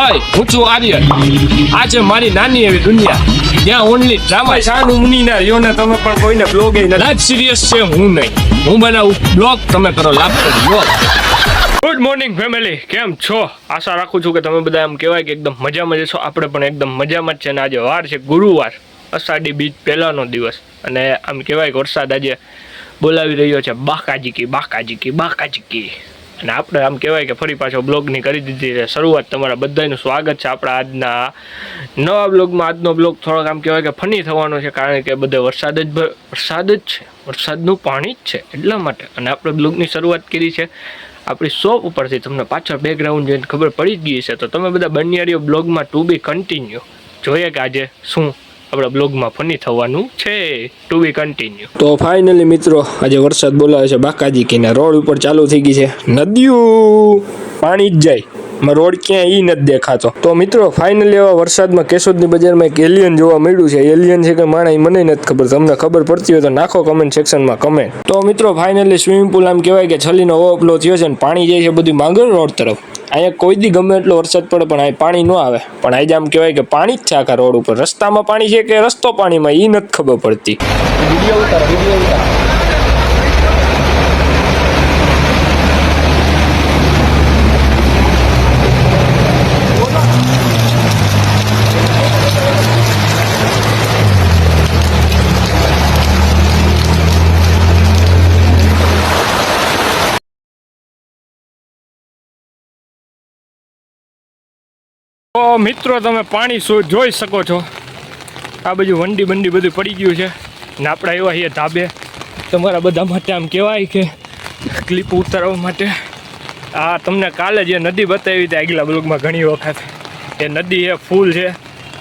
હાય હું છું આર્યન. આ છે મારી નાની એવી દુનિયા જ્યાં ઓનલી ડ્રામા શાનુ મુનિના યોને તમે પણ કોઈને બ્લોગ લાઈફ સિરિયસ છે હું નહીં. હું બનાવું બ્લોગ, તમે કરો laughter blog. Good morning family, કેમ છો? આશા રાખું છું કે તમે બધા એમ કહેવાય કે એકદમ મજામાં જશો. આપણે પણ એકદમ મજામાં જ છે. અને આજે વાર છે ગુરુવાર, અષાઢી બીજ પહેલાનો દિવસ. અને આમ કહેવાય કે વરસાદ આજે બોલાવી રહ્યો છે બાકાજીકી બાકાજીકી બાકાજીકી. અને આપણે આમ કહેવાય કે ફરી પાછો બ્લોગની કરી દીધી છે શરૂઆત. તમારા બધાનું સ્વાગત છે આપણા આજના નવા બ્લોગમાં. આજનો બ્લોગ થોડોક આમ કહેવાય કે ફની થવાનો છે, કારણ કે બધે વરસાદ જ છે, વરસાદનું પાણી જ છે એટલા માટે. અને આપણે બ્લોગની શરૂઆત કરી છે આપણી શોપ ઉપરથી. તમને પાછળ બેકગ્રાઉન્ડ જોઈને ખબર પડી જ ગઈ છે, તો તમે બધા બન્યા રહ્યો બ્લોગમાં ટુ બી કન્ટિન્યુ. જોઈએ કે આજે શું આપણા બ્લોગમાં ફની થવાનું છે. ટુ બી કન્ટિન્યુ. તો ફાઇનલી મિત્રો આજે વરસાદ બોલાવે છે બાકાજીકીના. રોડ ઉપર ચાલુ થઈ ગઈ છે નદીઓ, પાણી જ જાય, રોડ ક્યાંય ઈ નથી દેખાતો. તો મિત્રો ફાઇનલી એવા વરસાદમાં કેશોદની બજારમાં એક એલિયન જોવા મળ્યું છે. એલિયન છે કે માણા મને નથી ખબર. તમને ખબર પડતી હોય તો નાખો કમેન્ટ સેક્શનમાં કમેન્ટ. તો મિત્રો ફાઇનલી સ્વિમિંગ પુલ આમ કહેવાય કે છલીનો ઓવરફ્લો થયો છે ને પાણી જાય છે બધું માંગર રોડ તરફ. અહીંયા કોઈ દી ગમે એટલો વરસાદ પડે પણ અહીં પાણી ન આવે. પણ આજે આમ કહેવાય કે પાણી જ છે આખા રોડ ઉપર. રસ્તામાં પાણી છે કે રસ્તો પાણીમાં એ નથી ખબર પડતી. વિડીયો ઉતાર. તો મિત્રો તમે પાણી જોઈ શકો છો. આ બધું વંડી બંડી બધું પડી ગયું છે ને આપણે આવ્યા છીએ ધાબે તમારા બધા માટે આમ કહેવાય કે ક્લિપ ઉતારવા માટે. આ તમને કાલે જે નદી બતાવી હતી આગલા બ્લોગમાં ઘણી વખત, એ નદી એ ફૂલ છે,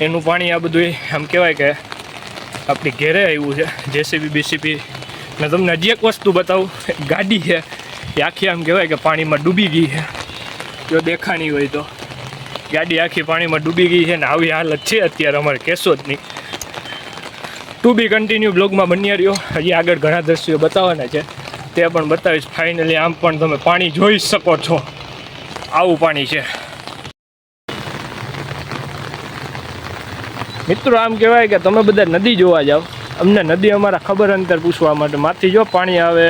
એનું પાણી આ બધું આમ કહેવાય કે આપણી ઘેરે આવ્યું છે. જેસીબી બીસીબી ને તમને હજી એક વસ્તુ બતાવું, ગાડી છે એ આખી આમ કહેવાય કે પાણીમાં ડૂબી ગઈ છે. જો દેખાણી હોય તો ગાડી આખી પાણીમાં ડૂબી ગઈ છે ને આવી હાલત છે અત્યારે અમારે કેશોદની. ટુ બી કન્ટિન્યુ બ્લોગમાં બન્યા રહ્યો. હજી આગળ ઘણા દ્રશ્યો બતાવવાના છે, તે પણ બતાવીશ. ફાઇનલી આમ પણ તમે પાણી જોઈ શકો છો, આવું પાણી છે મિત્રો. આમ કહેવાય કે તમે બધા નદી જોવા જાઓ, અમને નદી અમારા ખબર અંતર પૂછવા માટે. માથી જો પાણી આવે,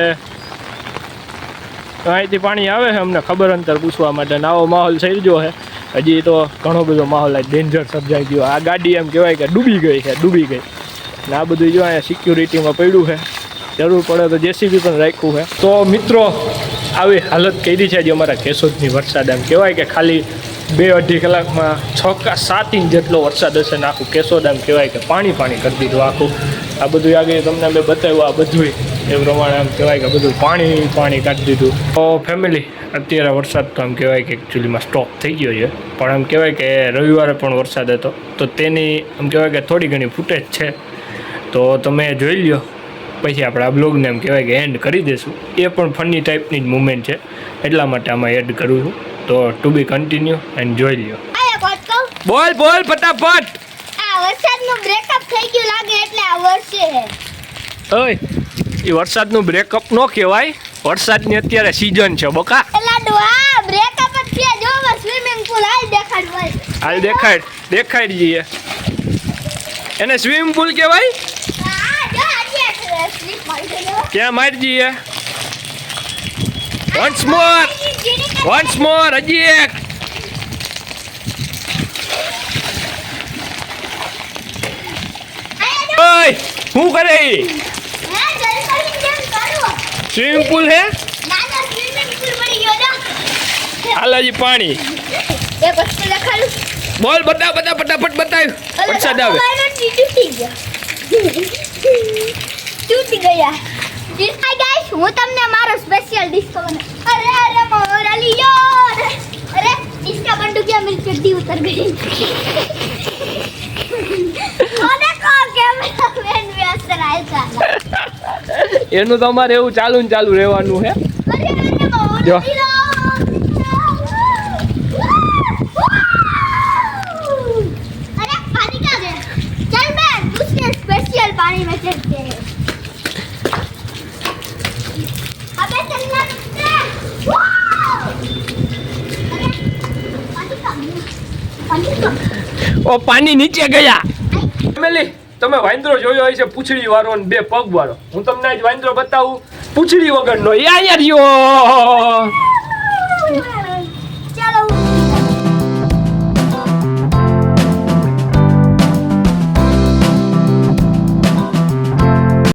અહીંથી પાણી આવે છે અમને ખબર અંતર પૂછવા માટે. આવો માહોલ સર્જો છે. હજી તો ઘણો બધો માહોલ ડેન્જર સર્જાઈ ગયો. આ ગાડી એમ કહેવાય કે ડૂબી ગઈ. ને આ બધું જો અહીંયા સિક્યુરિટીમાં પડ્યું છે, જરૂર પડે તો જેસીબી પણ રાખ્યું છે. તો મિત્રો આવી હાલત કરી છે આજે અમારા કેશોદની. વરસાદ એમ કહેવાય કે ખાલી 2-2.5 કલાકમાં 6 કે 7 ઇંચ જેટલો વરસાદ હશે ને આખું કેશોદ એમ કહેવાય કે પાણી કરી દીધું આખું. આ બધું આગળ તમને અમે બતાવ્યું, આ બધું એ પ્રમાણે આમ કહેવાય કે બધું પાણી કાઢી દીધું. તો ફેમિલી અત્યારે વરસાદ તો આમ કહેવાય કે એકચ્યુઅલીમાં સ્ટોપ થઈ ગયો છે, પણ આમ કહેવાય કે રવિવારે પણ વરસાદ હતો, તો તેની આમ કહેવાય કે થોડી ઘણી ફૂટેજ છે, તો તમે જોઈ લ્યો. પછી આપણે આ બ્લોગને એમ કહેવાય કે એન્ડ કરી દઈશું. એ પણ ફની ટાઈપની જ મુમેન્ટ છે, એટલા માટે આમાં એડ કરું છું. તો ટુ બી કન્ટિન્યુ એન્ડ જોઈ લ્યો. બોલ ફટાફટ. આ વરસાદનું બ્રેકઅપ થઈ ગયું લાગે એટલે આ વર્ષે ઓય એ વરસાદનું બ્રેકઅપ નો કહેવાય, વરસાદની અત્યારે સીઝન છે બકા. એલા બ્રેકઅપ જ છે. જો સ્વિમિંગ પૂલ હાલ દેખાડ જઈએ. એને સ્વિમિંગ પૂલ કહેવાય? ક્યાં મારી જઈએ? વન્સ મોર હજી એક. ઓય શું કરે? સ્વિમિંગ પૂલ હે? હાલ હજી પાણી. બોલ બતાવ ફટાફટ બતાવ. વરસાદ આવે. તૂટી ગયા. ગાઈસ હું તમને મારો સ્પેશિયલ ડિસ્કો અરે મોરલી જો અરે इसका बंडू क्या मेरी चड्डी उतर गई. देखो कैमरामैन भी असर आया था. એનું તમારે એવું ચાલુ રહેવાનું હે. જો पानी में चलते हैं. अबे चलना ઓ પાણી નીચે ગયા ફેમિલી તમે વાંદરો જોયો હશે પૂંછડી વાળો અને બે પગ વાળો હું તમને આજ વાંદરો બતાવું પૂંછડી વગરનો યા યાર યો